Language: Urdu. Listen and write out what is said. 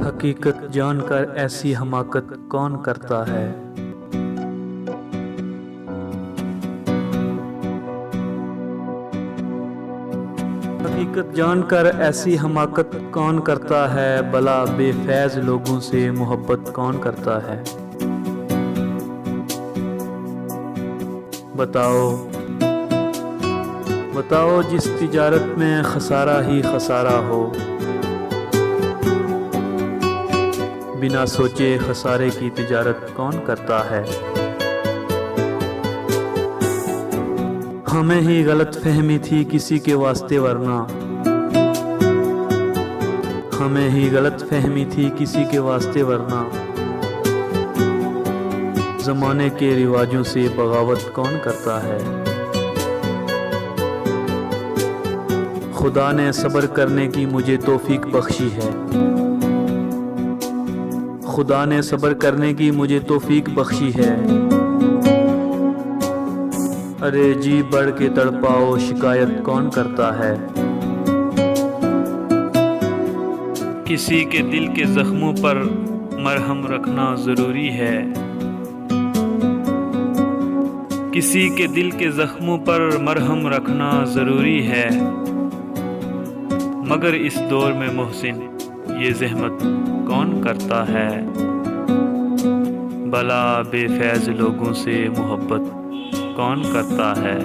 حقیقت جان کر ایسی حماقت کون کرتا ہے؟ حقیقت جان کر ایسی حماقت کون کرتا ہے، بھلا بے فیض لوگوں سے محبت کون کرتا ہے؟ بتاؤ جس تجارت میں خسارہ ہی خسارہ ہو، بنا سوچے خسارے کی تجارت کون کرتا ہے؟ ہمیں ہی غلط فہمی تھی کسی کے واسطے ورنہ، ہمیں ہی غلط فہمی تھی کسی کے واسطے ورنہ، زمانے کے رواجوں سے بغاوت کون کرتا ہے؟ خدا نے صبر کرنے کی مجھے توفیق بخشی ہے، خدا نے صبر کرنے کی مجھے توفیق بخشی ہے، ارے جی بڑھ کے تڑپاؤ شکایت کون کرتا ہے؟ کسی کے دل کے زخموں پر مرہم رکھنا ضروری ہے، کسی کے دل کے زخموں پر مرہم رکھنا ضروری ہے، مگر اس دور میں محسن یہ زحمت کون کرتا ہے؟ بھلا بے فیض لوگوں سے محبت کون کرتا ہے؟